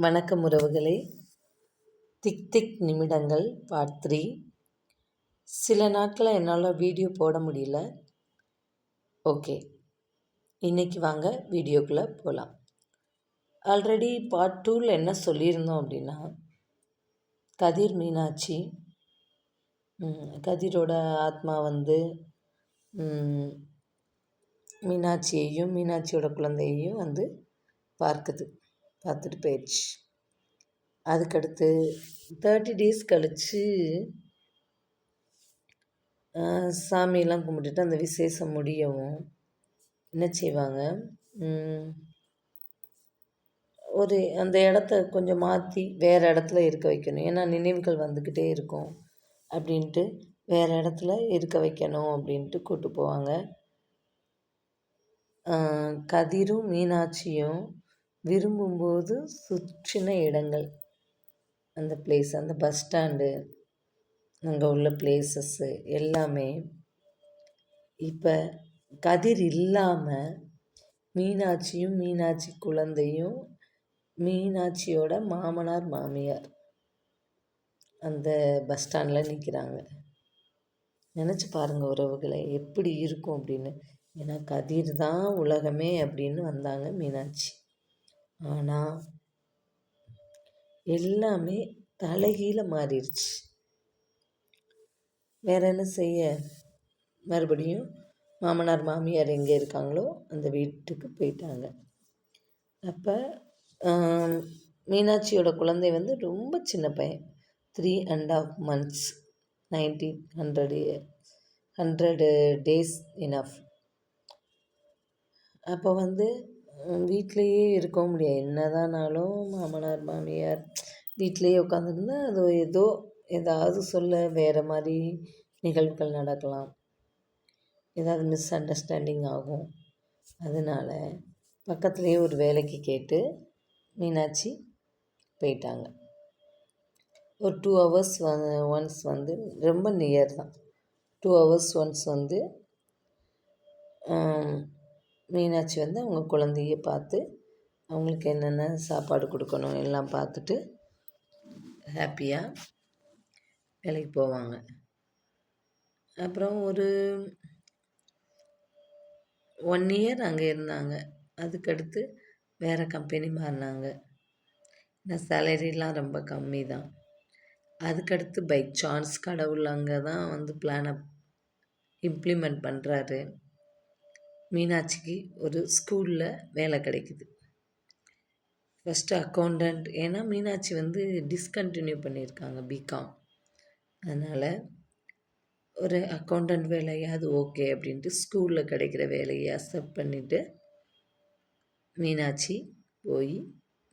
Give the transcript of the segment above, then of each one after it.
வணக்கம் உறவுகளே. திக் திக் நிமிடங்கள் பார்ட் 3. சில நாட்களில் என்னால் வீடியோ போட முடியல. ஓகே, இன்றைக்கி வாங்க வீடியோக்குள்ளே போகலாம். ஆல்ரெடி பார்ட் 2ல் என்ன சொல்லியிருந்தோம் அப்படின்னா, கதிர் மீனாட்சி, கதிரோட ஆத்மா மீனாட்சியையும் மீனாட்சியோட குழந்தையையும் பார்த்துட்டு போயிடுச்சு. அதுக்கடுத்து 30 days கழித்து சாமியெல்லாம் கும்பிட்டுட்டு அந்த விசேஷம் முடியவும் என்ன செய்வாங்க, அந்த இடத்த கொஞ்சம் மாற்றி வேறு இடத்துல இருக்க வைக்கணும். ஏன்னா நினைவுகள் வந்துக்கிட்டே இருக்கும் அப்படின்ட்டு வேறு இடத்துல இருக்க வைக்கணும் அப்படின்ட்டு கூப்பிட்டு போவாங்க. கதிரும் மீனாட்சியும் விரும்பும்போது சுற்றின இடங்கள், அந்த பிளேஸ், அந்த பஸ் ஸ்டாண்டு, அங்கே உள்ள பிளேசஸ்ஸு எல்லாமே இப்போ கதிர் இல்லாமல் மீனாட்சியும் மீனாட்சி குழந்தையும் மீனாட்சியோட மாமனார் மாமியார் அந்த பஸ் ஸ்டாண்டில் நிற்கிறாங்க. நினச்சி பாருங்கள் உறவுகளை, எப்படி இருக்கும் அப்படின்னு. ஏன்னா கதிர் தான் உலகமே அப்படின்னு வந்தாங்க மீனாட்சி. ஆனால் எல்லாமே தலைகீழ மாறிடுச்சு. வேற என்ன செய்ய, மறுபடியும் மாமனார் மாமியார் எங்கே இருக்காங்களோ அந்த வீட்டுக்கு போயிட்டாங்க. அப்போ மீனாட்சியோட குழந்தை ரொம்ப சின்ன பையன், 3.5 months, 100 days இனஃப். அப்போ வீட்டிலையே இருக்கவும் முடியாது. என்னதானாலும் மாமனார் மாமியார் வீட்டிலையே உட்காந்துருந்தா அது ஏதாவது சொல்ல வேறு மாதிரி நிகழ்வுகள் நடக்கலாம், ஏதாவது மிஸ் அண்டர்ஸ்டாண்டிங் ஆகும். அதனால் பக்கத்துலேயே ஒரு வேலைக்கு கேட்டு மீனாட்சி போயிட்டாங்க. ஒரு 2 hours ஒன்ஸ் ரொம்ப நியர் தான், 2 hours ஒன்ஸ் மீனாட்சி அவங்க குழந்தைய பார்த்து அவங்களுக்கு என்னென்ன சாப்பாடு கொடுக்கணும் எல்லாம் பார்த்துட்டு ஹாப்பியாக வேலைக்கு போவாங்க. அப்புறம் ஒரு 1 year அங்கே இருந்தாங்க. அதுக்கடுத்து வேறு கம்பெனி மாறினாங்க. ஏன்னா சேலரிலாம் ரொம்ப கம்மி தான். அதுக்கடுத்து பை சான்ஸ் கடவுள் அங்கே தான் பிளானை இம்ப்ளிமெண்ட் பண்ணுறாரு. மீனாட்சிக்கு ஒரு ஸ்கூலில் வேலை கிடைக்குது. First accountant. ஏன்னா மீனாட்சி டிஸ்கண்டினியூ பண்ணியிருக்காங்க பிகாம். அதனால் ஒரு அக்கௌண்டண்ட் வேலையாவது ஓகே அப்படின்ட்டு ஸ்கூலில் கிடைக்கிற வேலையை அக்செப்ட் பண்ணிவிட்டு மீனாட்சி போய்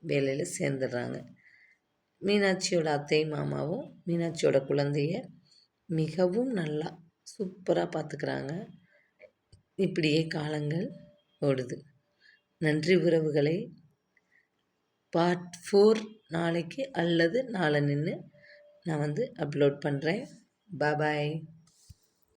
வேலையில் சேர்ந்துடுறாங்க. மீனாட்சியோட அத்தை மாமாவும் மீனாட்சியோட குழந்தைய மிகவும் நல்லா சூப்பராக பார்த்துக்கிறாங்க. இப்படியே காலங்கள் ஓடுது. நன்றி உறவுகளை. பார்ட் 4 நாளைக்கு அல்லது நாளை நான் அப்லோட் பண்ணுறேன். பாய்.